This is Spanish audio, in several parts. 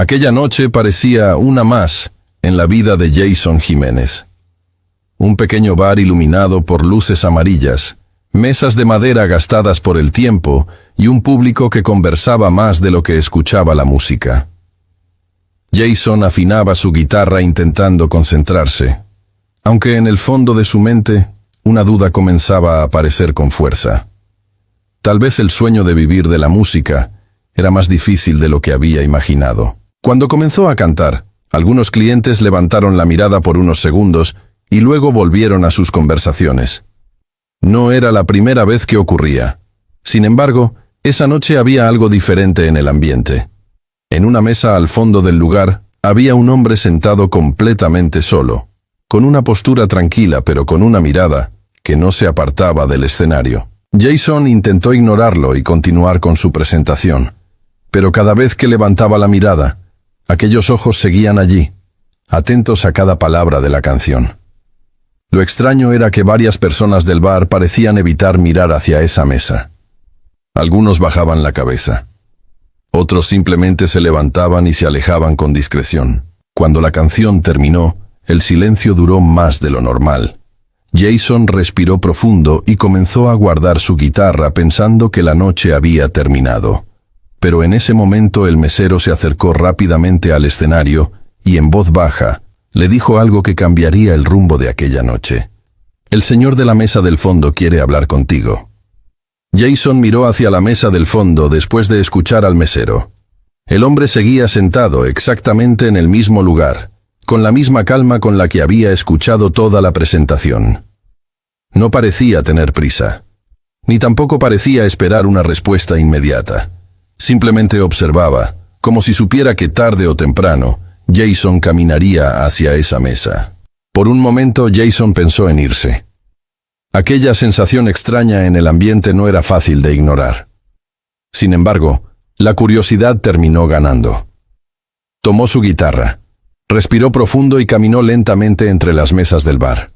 Aquella noche parecía una más en la vida de Jason Jiménez. Un pequeño bar iluminado por luces amarillas, mesas de madera gastadas por el tiempo y un público que conversaba más de lo que escuchaba la música. Jason afinaba su guitarra intentando concentrarse, aunque en el fondo de su mente una duda comenzaba a aparecer con fuerza. Tal vez el sueño de vivir de la música era más difícil de lo que había imaginado. Cuando comenzó a cantar, algunos clientes levantaron la mirada por unos segundos y luego volvieron a sus conversaciones. No era la primera vez que ocurría. Sin embargo, esa noche había algo diferente en el ambiente. En una mesa al fondo del lugar había un hombre sentado completamente solo, con una postura tranquila pero con una mirada que no se apartaba del escenario. Jason intentó ignorarlo y continuar con su presentación, pero cada vez que levantaba la mirada, aquellos ojos seguían allí, atentos a cada palabra de la canción. Lo extraño era que varias personas del bar parecían evitar mirar hacia esa mesa. Algunos bajaban la cabeza. Otros simplemente se levantaban y se alejaban con discreción. Cuando la canción terminó, el silencio duró más de lo normal. Jason respiró profundo y comenzó a guardar su guitarra pensando que la noche había terminado. Pero en ese momento el mesero se acercó rápidamente al escenario y en voz baja le dijo algo que cambiaría el rumbo de aquella noche. «El señor de la mesa del fondo quiere hablar contigo». Jason miró hacia la mesa del fondo después de escuchar al mesero. El hombre seguía sentado exactamente en el mismo lugar, con la misma calma con la que había escuchado toda la presentación. No parecía tener prisa, ni tampoco parecía esperar una respuesta inmediata. Simplemente observaba, como si supiera que tarde o temprano, Jason caminaría hacia esa mesa. Por un momento Jason pensó en irse. Aquella sensación extraña en el ambiente no era fácil de ignorar. Sin embargo, la curiosidad terminó ganando. Tomó su guitarra, respiró profundo y caminó lentamente entre las mesas del bar.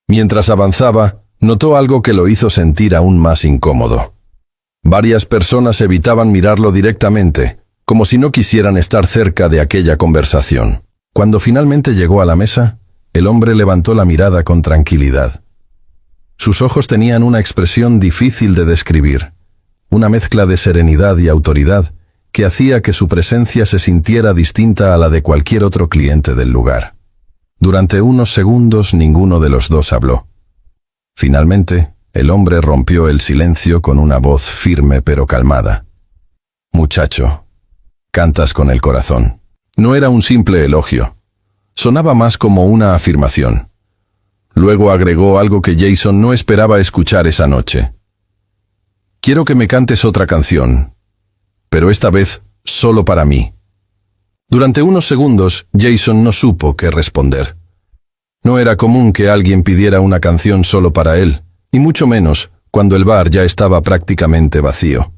Mientras avanzaba, notó algo que lo hizo sentir aún más incómodo. Varias personas evitaban mirarlo directamente, como si no quisieran estar cerca de aquella conversación. Cuando finalmente llegó a la mesa, el hombre levantó la mirada con tranquilidad. Sus ojos tenían una expresión difícil de describir, una mezcla de serenidad y autoridad que hacía que su presencia se sintiera distinta a la de cualquier otro cliente del lugar. Durante unos segundos ninguno de los dos habló. Finalmente, el hombre rompió el silencio con una voz firme pero calmada. «Muchacho, cantas con el corazón». No era un simple elogio. Sonaba más como una afirmación. Luego agregó algo que Jason no esperaba escuchar esa noche. «Quiero que me cantes otra canción, pero esta vez solo para mí». Durante unos segundos, Jason no supo qué responder. No era común que alguien pidiera una canción solo para él, y mucho menos cuando el bar ya estaba prácticamente vacío.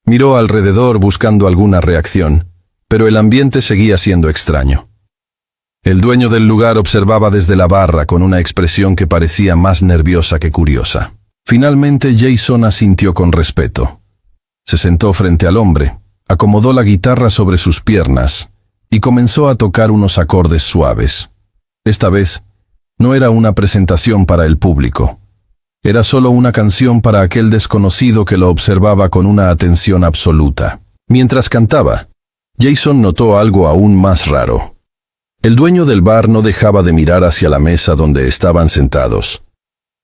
Miró alrededor buscando alguna reacción, pero el ambiente seguía siendo extraño. El dueño del lugar observaba desde la barra con una expresión que parecía más nerviosa que curiosa. Finalmente Jason asintió con respeto. Se sentó frente al hombre, acomodó la guitarra sobre sus piernas y comenzó a tocar unos acordes suaves. Esta vez, no era una presentación para el público. Era solo una canción para aquel desconocido que lo observaba con una atención absoluta. Mientras cantaba, Jason notó algo aún más raro. El dueño del bar no dejaba de mirar hacia la mesa donde estaban sentados.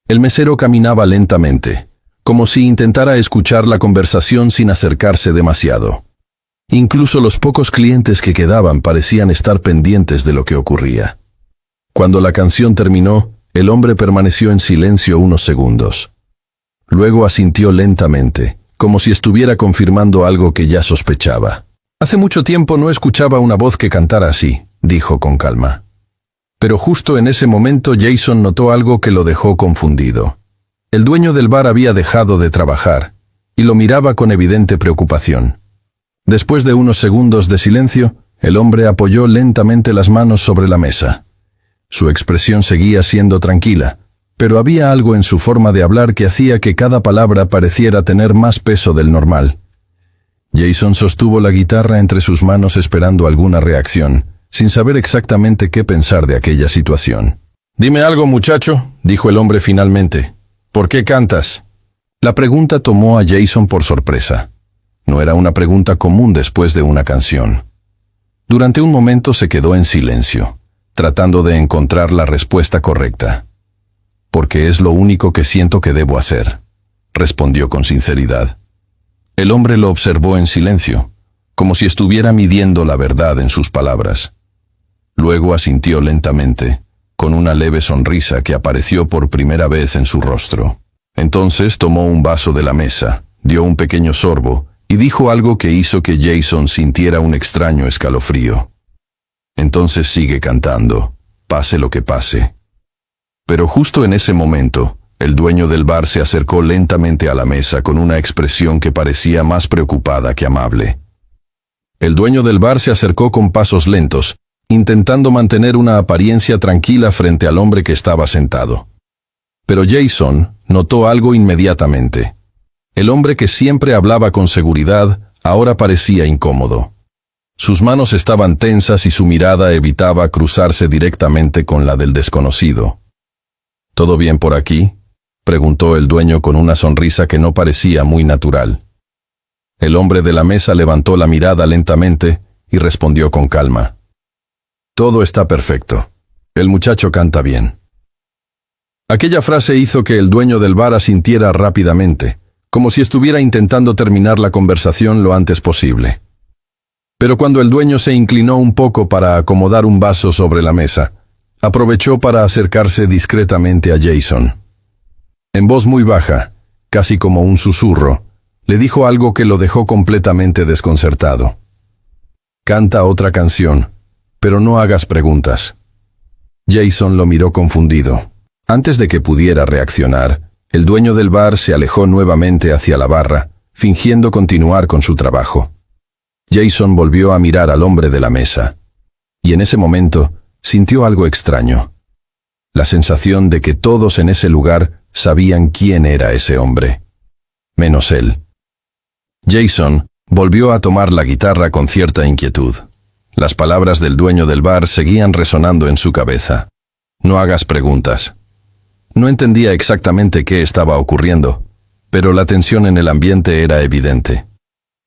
El mesero caminaba lentamente, como si intentara escuchar la conversación sin acercarse demasiado. Incluso los pocos clientes que quedaban parecían estar pendientes de lo que ocurría. Cuando la canción terminó, el hombre permaneció en silencio unos segundos. Luego asintió lentamente, como si estuviera confirmando algo que ya sospechaba. «Hace mucho tiempo no escuchaba una voz que cantara así», dijo con calma. Pero justo en ese momento Jason notó algo que lo dejó confundido. El dueño del bar había dejado de trabajar, y lo miraba con evidente preocupación. Después de unos segundos de silencio, el hombre apoyó lentamente las manos sobre la mesa. Su expresión seguía siendo tranquila, pero había algo en su forma de hablar que hacía que cada palabra pareciera tener más peso del normal. Jason sostuvo la guitarra entre sus manos esperando alguna reacción, sin saber exactamente qué pensar de aquella situación. «Dime algo, muchacho», dijo el hombre finalmente. «¿Por qué cantas?» La pregunta tomó a Jason por sorpresa. No era una pregunta común después de una canción. Durante un momento se quedó en silencio, tratando de encontrar la respuesta correcta. «Porque es lo único que siento que debo hacer», respondió con sinceridad. El hombre lo observó en silencio, como si estuviera midiendo la verdad en sus palabras. Luego asintió lentamente, con una leve sonrisa que apareció por primera vez en su rostro. Entonces tomó un vaso de la mesa, dio un pequeño sorbo y dijo algo que hizo que Jason sintiera un extraño escalofrío. «Entonces sigue cantando, pase lo que pase». Pero justo en ese momento, el dueño del bar se acercó lentamente a la mesa con una expresión que parecía más preocupada que amable. El dueño del bar se acercó con pasos lentos, intentando mantener una apariencia tranquila frente al hombre que estaba sentado. Pero Jason notó algo inmediatamente. El hombre que siempre hablaba con seguridad ahora parecía incómodo. Sus manos estaban tensas y su mirada evitaba cruzarse directamente con la del desconocido. «¿Todo bien por aquí?», preguntó el dueño con una sonrisa que no parecía muy natural. El hombre de la mesa levantó la mirada lentamente y respondió con calma. «Todo está perfecto. El muchacho canta bien». Aquella frase hizo que el dueño del bar asintiera rápidamente, como si estuviera intentando terminar la conversación lo antes posible. Pero cuando el dueño se inclinó un poco para acomodar un vaso sobre la mesa, aprovechó para acercarse discretamente a Jason. En voz muy baja, casi como un susurro, le dijo algo que lo dejó completamente desconcertado. «Canta otra canción, pero no hagas preguntas». Jason lo miró confundido. Antes de que pudiera reaccionar, el dueño del bar se alejó nuevamente hacia la barra, fingiendo continuar con su trabajo. Jason volvió a mirar al hombre de la mesa, y en ese momento sintió algo extraño. La sensación de que todos en ese lugar sabían quién era ese hombre, menos él. Jason volvió a tomar la guitarra con cierta inquietud. Las palabras del dueño del bar seguían resonando en su cabeza. «No hagas preguntas». No entendía exactamente qué estaba ocurriendo, pero la tensión en el ambiente era evidente.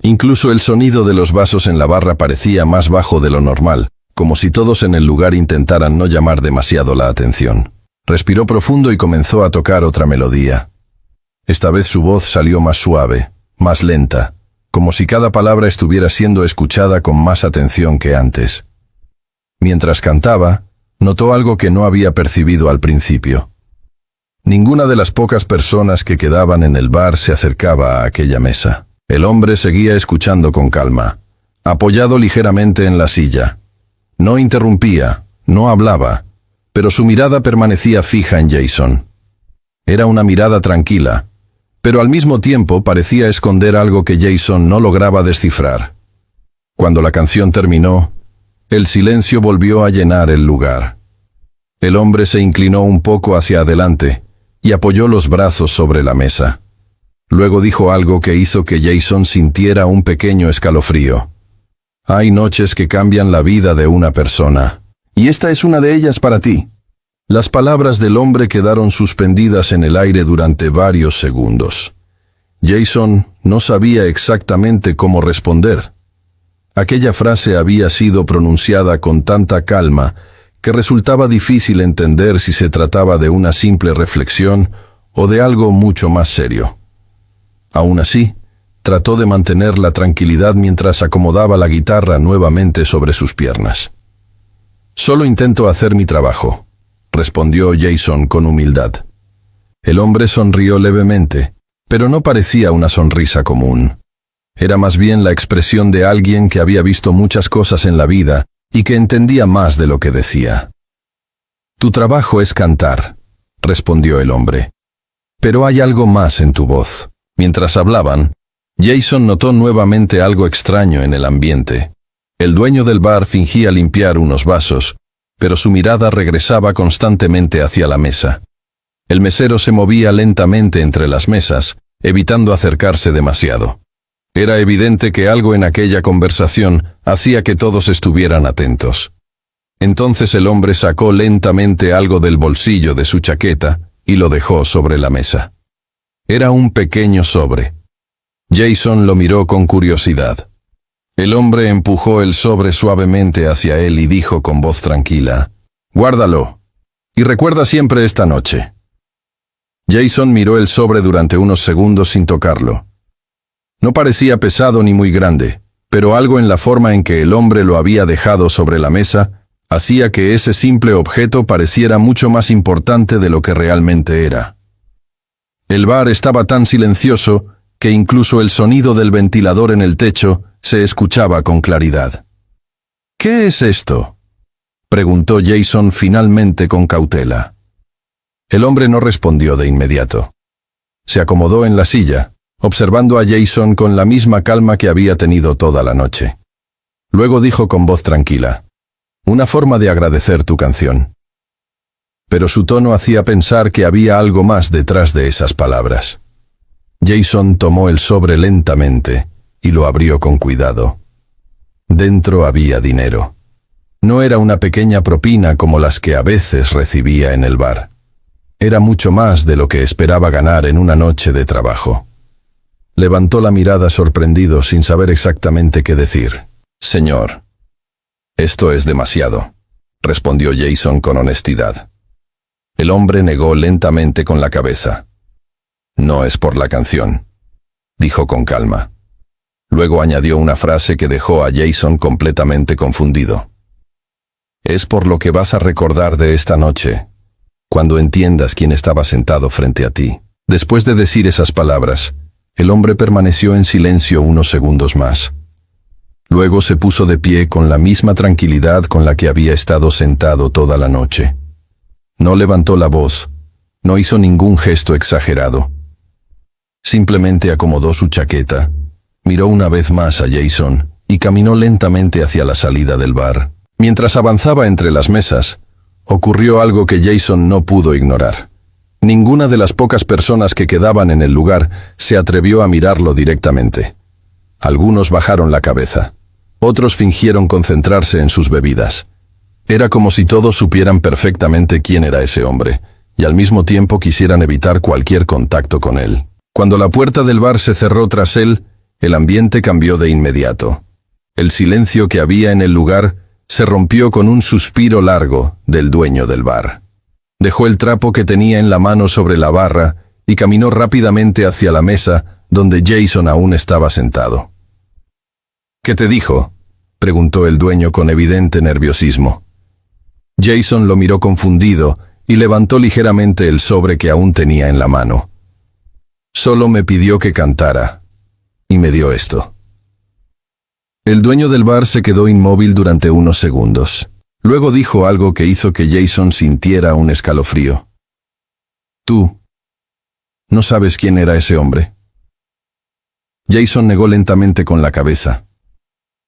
Incluso el sonido de los vasos en la barra parecía más bajo de lo normal, como si todos en el lugar intentaran no llamar demasiado la atención. Respiró profundo y comenzó a tocar otra melodía. Esta vez su voz salió más suave, más lenta, como si cada palabra estuviera siendo escuchada con más atención que antes. Mientras cantaba, notó algo que no había percibido al principio. Ninguna de las pocas personas que quedaban en el bar se acercaba a aquella mesa. El hombre seguía escuchando con calma, apoyado ligeramente en la silla. No interrumpía, no hablaba, pero su mirada permanecía fija en Jason. Era una mirada tranquila, pero al mismo tiempo parecía esconder algo que Jason no lograba descifrar. Cuando la canción terminó, el silencio volvió a llenar el lugar. El hombre se inclinó un poco hacia adelante y apoyó los brazos sobre la mesa. Luego dijo algo que hizo que Jason sintiera un pequeño escalofrío. «Hay noches que cambian la vida de una persona, y esta es una de ellas para ti». Las palabras del hombre quedaron suspendidas en el aire durante varios segundos. Jason no sabía exactamente cómo responder. Aquella frase había sido pronunciada con tanta calma que resultaba difícil entender si se trataba de una simple reflexión o de algo mucho más serio. Aún así, trató de mantener la tranquilidad mientras acomodaba la guitarra nuevamente sobre sus piernas. «Solo intento hacer mi trabajo», respondió Jason con humildad. El hombre sonrió levemente, pero no parecía una sonrisa común. Era más bien la expresión de alguien que había visto muchas cosas en la vida y que entendía más de lo que decía. «Tu trabajo es cantar», respondió el hombre. «Pero hay algo más en tu voz». Mientras hablaban, Jason notó nuevamente algo extraño en el ambiente. El dueño del bar fingía limpiar unos vasos, pero su mirada regresaba constantemente hacia la mesa. El mesero se movía lentamente entre las mesas, evitando acercarse demasiado. Era evidente que algo en aquella conversación hacía que todos estuvieran atentos. Entonces el hombre sacó lentamente algo del bolsillo de su chaqueta y lo dejó sobre la mesa. Era un pequeño sobre. Jason lo miró con curiosidad. El hombre empujó el sobre suavemente hacia él y dijo con voz tranquila: «Guárdalo. Y recuerda siempre esta noche». Jason miró el sobre durante unos segundos sin tocarlo. No parecía pesado ni muy grande, pero algo en la forma en que el hombre lo había dejado sobre la mesa hacía que ese simple objeto pareciera mucho más importante de lo que realmente era. El bar estaba tan silencioso que incluso el sonido del ventilador en el techo se escuchaba con claridad. «¿Qué es esto?», preguntó Jason finalmente con cautela. El hombre no respondió de inmediato. Se acomodó en la silla, observando a Jason con la misma calma que había tenido toda la noche. Luego dijo con voz tranquila: «Una forma de agradecer tu canción». Pero su tono hacía pensar que había algo más detrás de esas palabras. Jason tomó el sobre lentamente y lo abrió con cuidado. Dentro había dinero. No era una pequeña propina como las que a veces recibía en el bar. Era mucho más de lo que esperaba ganar en una noche de trabajo. Levantó la mirada sorprendido sin saber exactamente qué decir. «Señor, esto es demasiado», respondió Jason con honestidad. El hombre negó lentamente con la cabeza. «No es por la canción», dijo con calma. Luego añadió una frase que dejó a Jason completamente confundido. «Es por lo que vas a recordar de esta noche, cuando entiendas quién estaba sentado frente a ti». Después de decir esas palabras, el hombre permaneció en silencio unos segundos más. Luego se puso de pie con la misma tranquilidad con la que había estado sentado toda la noche. No levantó la voz, no hizo ningún gesto exagerado. Simplemente acomodó su chaqueta, miró una vez más a Jason y caminó lentamente hacia la salida del bar. Mientras avanzaba entre las mesas, ocurrió algo que Jason no pudo ignorar. Ninguna de las pocas personas que quedaban en el lugar se atrevió a mirarlo directamente. Algunos bajaron la cabeza. Otros fingieron concentrarse en sus bebidas. Era como si todos supieran perfectamente quién era ese hombre, y al mismo tiempo quisieran evitar cualquier contacto con él. Cuando la puerta del bar se cerró tras él, el ambiente cambió de inmediato. El silencio que había en el lugar se rompió con un suspiro largo del dueño del bar. Dejó el trapo que tenía en la mano sobre la barra y caminó rápidamente hacia la mesa donde Jason aún estaba sentado. «¿Qué te dijo?», preguntó el dueño con evidente nerviosismo. Jason lo miró confundido y levantó ligeramente el sobre que aún tenía en la mano. «Solo me pidió que cantara, y me dio esto». El dueño del bar se quedó inmóvil durante unos segundos. Luego dijo algo que hizo que Jason sintiera un escalofrío. «¿Tú no sabes quién era ese hombre?». Jason negó lentamente con la cabeza.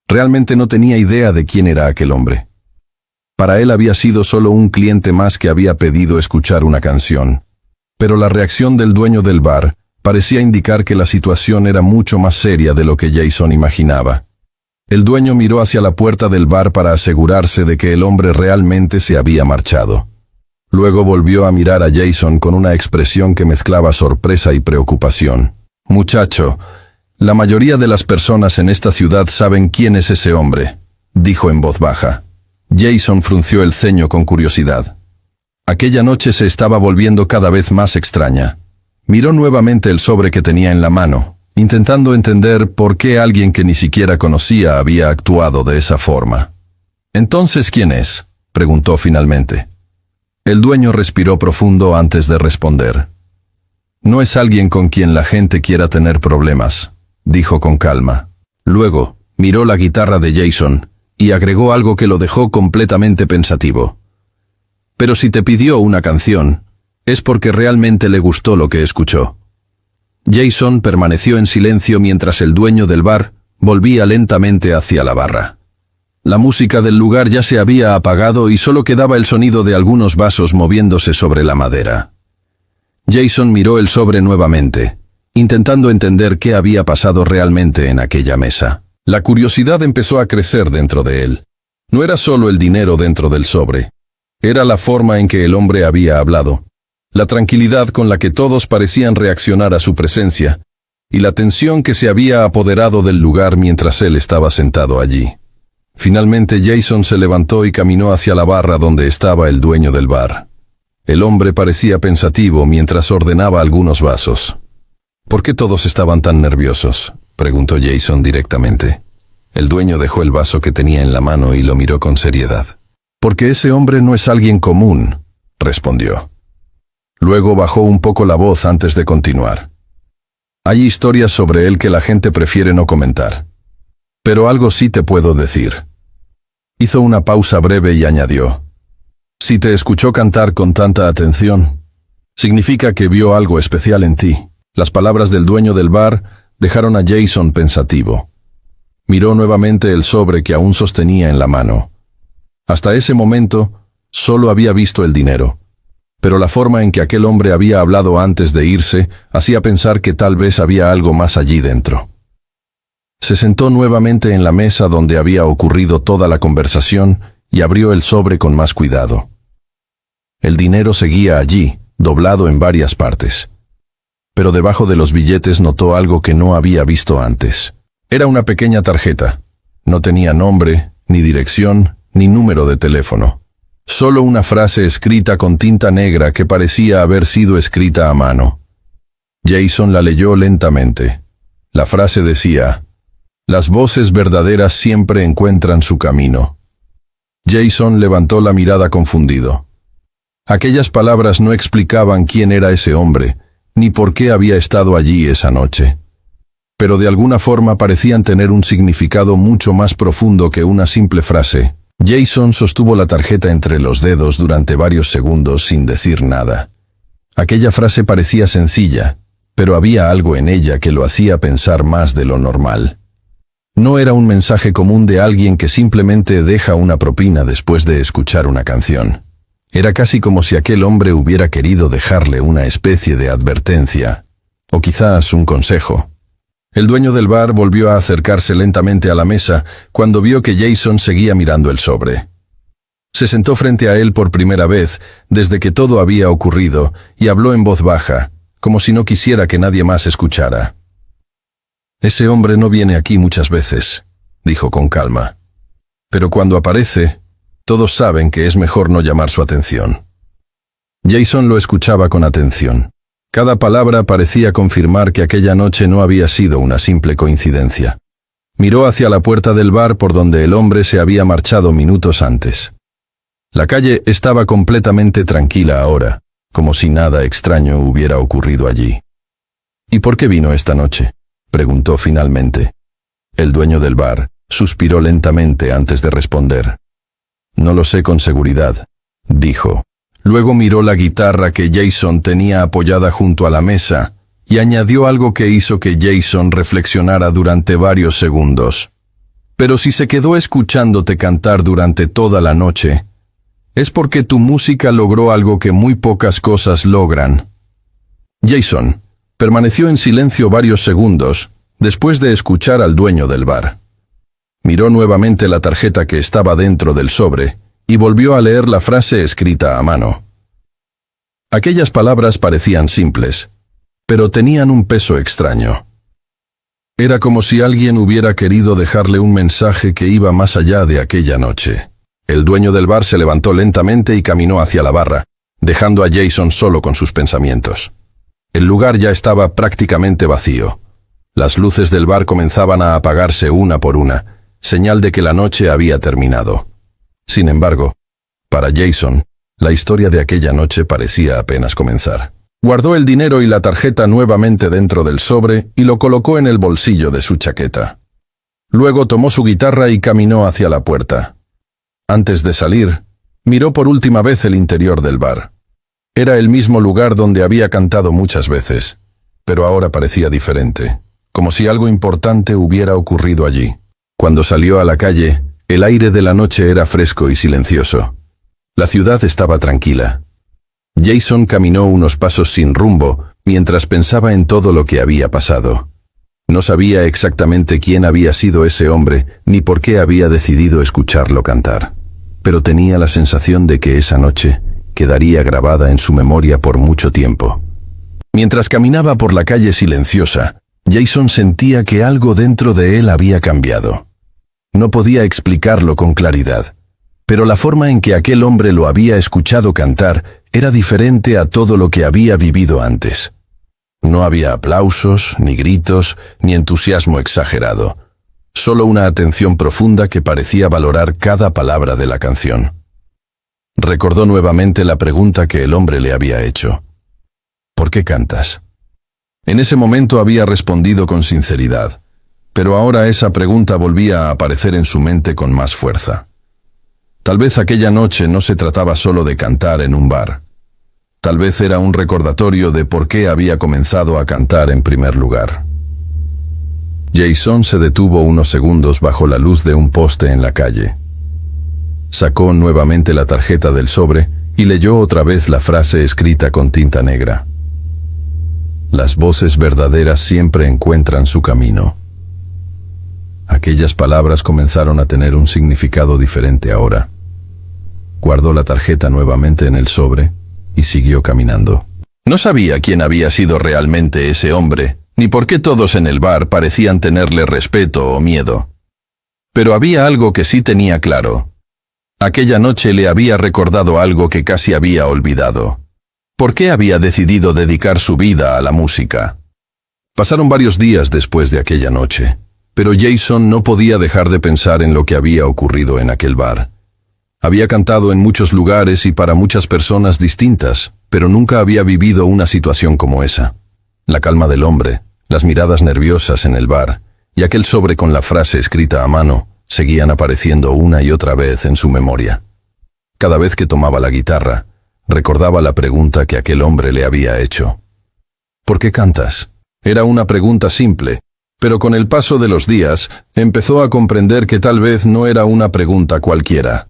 Realmente no tenía idea de quién era aquel hombre. Para él había sido solo un cliente más que había pedido escuchar una canción. Pero la reacción del dueño del bar parecía indicar que la situación era mucho más seria de lo que Jason imaginaba. El dueño miró hacia la puerta del bar para asegurarse de que el hombre realmente se había marchado. Luego volvió a mirar a Jason con una expresión que mezclaba sorpresa y preocupación. «Muchacho, la mayoría de las personas en esta ciudad saben quién es ese hombre», dijo en voz baja. Jason frunció el ceño con curiosidad. Aquella noche se estaba volviendo cada vez más extraña. Miró nuevamente el sobre que tenía en la mano, intentando entender por qué alguien que ni siquiera conocía había actuado de esa forma. «¿Entonces quién es?», preguntó finalmente. El dueño respiró profundo antes de responder. «No es alguien con quien la gente quiera tener problemas», dijo con calma. Luego, miró la guitarra de Jason y agregó algo que lo dejó completamente pensativo. «Pero si te pidió una canción, es porque realmente le gustó lo que escuchó». Jason permaneció en silencio mientras el dueño del bar volvía lentamente hacia la barra. La música del lugar ya se había apagado y solo quedaba el sonido de algunos vasos moviéndose sobre la madera. Jason miró el sobre nuevamente, intentando entender qué había pasado realmente en aquella mesa. La curiosidad empezó a crecer dentro de él. No era solo el dinero dentro del sobre. Era la forma en que el hombre había hablado, la tranquilidad con la que todos parecían reaccionar a su presencia, y la tensión que se había apoderado del lugar mientras él estaba sentado allí. Finalmente Jason se levantó y caminó hacia la barra donde estaba el dueño del bar. El hombre parecía pensativo mientras ordenaba algunos vasos. ¿Por qué todos estaban tan nerviosos?, preguntó Jason directamente. El dueño dejó el vaso que tenía en la mano y lo miró con seriedad. «Porque ese hombre no es alguien común», respondió. Luego bajó un poco la voz antes de continuar. «Hay historias sobre él que la gente prefiere no comentar. Pero algo sí te puedo decir». Hizo una pausa breve y añadió: «Si te escuchó cantar con tanta atención, significa que vio algo especial en ti». Las palabras del dueño del bar dejaron a Jason pensativo. Miró nuevamente el sobre que aún sostenía en la mano. Hasta ese momento, solo había visto el dinero. Pero la forma en que aquel hombre había hablado antes de irse hacía pensar que tal vez había algo más allí dentro. Se sentó nuevamente en la mesa donde había ocurrido toda la conversación y abrió el sobre con más cuidado. El dinero seguía allí, doblado en varias partes. Pero debajo de los billetes notó algo que no había visto antes. Era una pequeña tarjeta. No tenía nombre, ni dirección, ni número de teléfono. Solo una frase escrita con tinta negra que parecía haber sido escrita a mano. Jason la leyó lentamente. La frase decía: «Las voces verdaderas siempre encuentran su camino». Jason levantó la mirada confundido. Aquellas palabras no explicaban quién era ese hombre, ni por qué había estado allí esa noche. Pero de alguna forma parecían tener un significado mucho más profundo que una simple frase. Jason sostuvo la tarjeta entre los dedos durante varios segundos sin decir nada. Aquella frase parecía sencilla, pero había algo en ella que lo hacía pensar más de lo normal. No era un mensaje común de alguien que simplemente deja una propina después de escuchar una canción. Era casi como si aquel hombre hubiera querido dejarle una especie de advertencia, o quizás un consejo. El dueño del bar volvió a acercarse lentamente a la mesa cuando vio que Jason seguía mirando el sobre. Se sentó frente a él por primera vez desde que todo había ocurrido y habló en voz baja, como si no quisiera que nadie más escuchara. «Ese hombre no viene aquí muchas veces», dijo con calma. «Pero cuando aparece, todos saben que es mejor no llamar su atención». Jason lo escuchaba con atención. Cada palabra parecía confirmar que aquella noche no había sido una simple coincidencia. Miró hacia la puerta del bar por donde el hombre se había marchado minutos antes. La calle estaba completamente tranquila ahora, como si nada extraño hubiera ocurrido allí. «¿Y por qué vino esta noche?», preguntó finalmente. El dueño del bar suspiró lentamente antes de responder. «No lo sé con seguridad», dijo. Luego miró la guitarra que Jason tenía apoyada junto a la mesa y añadió algo que hizo que Jason reflexionara durante varios segundos. «Pero si se quedó escuchándote cantar durante toda la noche, es porque tu música logró algo que muy pocas cosas logran». Jason permaneció en silencio varios segundos después de escuchar al dueño del bar. Miró nuevamente la tarjeta que estaba dentro del sobre y volvió a leer la frase escrita a mano. Aquellas palabras parecían simples, pero tenían un peso extraño. Era como si alguien hubiera querido dejarle un mensaje que iba más allá de aquella noche. El dueño del bar se levantó lentamente y caminó hacia la barra, dejando a Jason solo con sus pensamientos. El lugar ya estaba prácticamente vacío. Las luces del bar comenzaban a apagarse una por una, señal de que la noche había terminado. Sin embargo, para Jason, la historia de aquella noche parecía apenas comenzar. Guardó el dinero y la tarjeta nuevamente dentro del sobre y lo colocó en el bolsillo de su chaqueta. Luego tomó su guitarra y caminó hacia la puerta. Antes de salir, miró por última vez el interior del bar. Era el mismo lugar donde había cantado muchas veces, pero ahora parecía diferente, como si algo importante hubiera ocurrido allí. Cuando salió a la calle, el aire de la noche era fresco y silencioso. La ciudad estaba tranquila. Jason caminó unos pasos sin rumbo, mientras pensaba en todo lo que había pasado. No sabía exactamente quién había sido ese hombre, ni por qué había decidido escucharlo cantar. Pero tenía la sensación de que esa noche quedaría grabada en su memoria por mucho tiempo. Mientras caminaba por la calle silenciosa, Jason sentía que algo dentro de él había cambiado. No podía explicarlo con claridad, pero la forma en que aquel hombre lo había escuchado cantar era diferente a todo lo que había vivido antes. No había aplausos, ni gritos, ni entusiasmo exagerado. Solo una atención profunda que parecía valorar cada palabra de la canción. Recordó nuevamente la pregunta que el hombre le había hecho. ¿Por qué cantas? En ese momento había respondido con sinceridad, pero ahora esa pregunta volvía a aparecer en su mente con más fuerza. Tal vez aquella noche no se trataba solo de cantar en un bar. Tal vez era un recordatorio de por qué había comenzado a cantar en primer lugar. Jason se detuvo unos segundos bajo la luz de un poste en la calle. Sacó nuevamente la tarjeta del sobre y leyó otra vez la frase escrita con tinta negra. Las voces verdaderas siempre encuentran su camino. Aquellas palabras comenzaron a tener un significado diferente ahora. Guardó la tarjeta nuevamente en el sobre y siguió caminando. No sabía quién había sido realmente ese hombre, ni por qué todos en el bar parecían tenerle respeto o miedo. Pero había algo que sí tenía claro. Aquella noche le había recordado algo que casi había olvidado. ¿Por qué había decidido dedicar su vida a la música? Pasaron varios días después de aquella noche, pero Jason no podía dejar de pensar en lo que había ocurrido en aquel bar. Había cantado en muchos lugares y para muchas personas distintas, pero nunca había vivido una situación como esa. La calma del hombre, las miradas nerviosas en el bar y aquel sobre con la frase escrita a mano seguían apareciendo una y otra vez en su memoria. Cada vez que tomaba la guitarra, recordaba la pregunta que aquel hombre le había hecho. ¿Por qué cantas? Era una pregunta simple, pero con el paso de los días empezó a comprender que tal vez no era una pregunta cualquiera.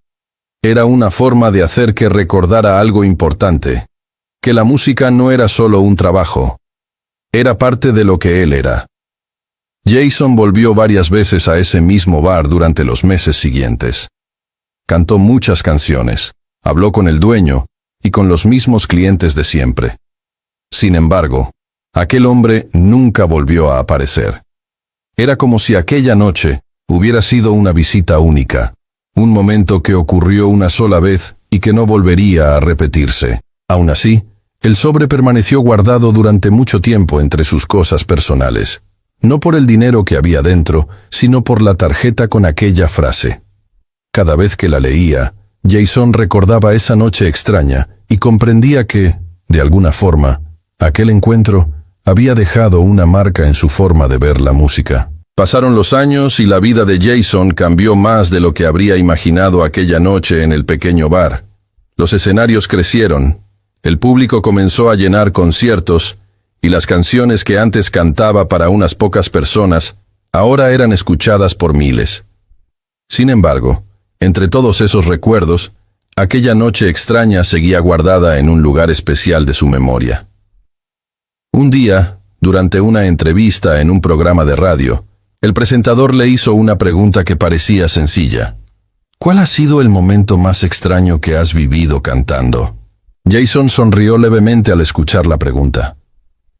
Era una forma de hacer que recordara algo importante, que la música no era solo un trabajo, era parte de lo que él era. Jason volvió varias veces a ese mismo bar durante los meses siguientes. Cantó muchas canciones, habló con el dueño y con los mismos clientes de siempre. Sin embargo, aquel hombre nunca volvió a aparecer. Era como si aquella noche hubiera sido una visita única, un momento que ocurrió una sola vez y que no volvería a repetirse. Aún así, el sobre permaneció guardado durante mucho tiempo entre sus cosas personales, no por el dinero que había dentro, sino por la tarjeta con aquella frase. Cada vez que la leía, Jason recordaba esa noche extraña y comprendía que, de alguna forma, aquel encuentro había dejado una marca en su forma de ver la música. Pasaron los años y la vida de Jason cambió más de lo que habría imaginado aquella noche en el pequeño bar. Los escenarios crecieron, el público comenzó a llenar conciertos y las canciones que antes cantaba para unas pocas personas ahora eran escuchadas por miles. Sin embargo, entre todos esos recuerdos, aquella noche extraña seguía guardada en un lugar especial de su memoria. Un día, durante una entrevista en un programa de radio, el presentador le hizo una pregunta que parecía sencilla. ¿Cuál ha sido el momento más extraño que has vivido cantando? Jason sonrió levemente al escuchar la pregunta.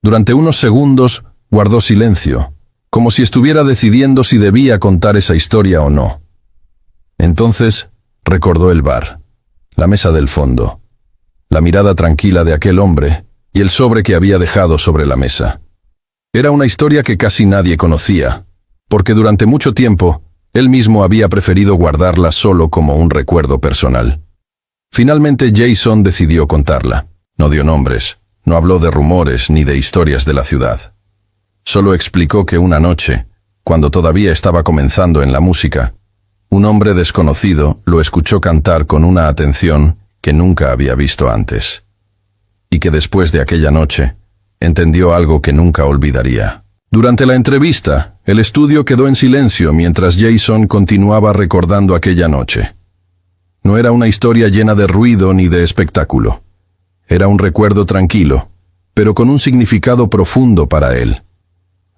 Durante unos segundos guardó silencio, como si estuviera decidiendo si debía contar esa historia o no. Entonces recordó el bar, la mesa del fondo, la mirada tranquila de aquel hombre y el sobre que había dejado sobre la mesa. Era una historia que casi nadie conocía, porque durante mucho tiempo, él mismo había preferido guardarla solo como un recuerdo personal. Finalmente Jason decidió contarla. No dio nombres, no habló de rumores ni de historias de la ciudad. Solo explicó que una noche, cuando todavía estaba comenzando en la música, un hombre desconocido lo escuchó cantar con una atención que nunca había visto antes. Y que después de aquella noche, entendió algo que nunca olvidaría. Durante la entrevista, el estudio quedó en silencio mientras Jason continuaba recordando aquella noche. No era una historia llena de ruido ni de espectáculo. Era un recuerdo tranquilo, pero con un significado profundo para él.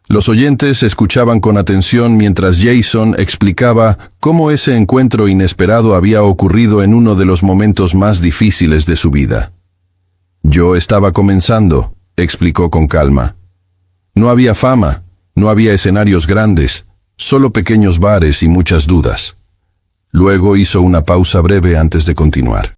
Los oyentes escuchaban con atención mientras Jason explicaba cómo ese encuentro inesperado había ocurrido en uno de los momentos más difíciles de su vida. Yo estaba comenzando, explicó con calma. No había fama, no había escenarios grandes, solo pequeños bares y muchas dudas. Luego hizo una pausa breve antes de continuar.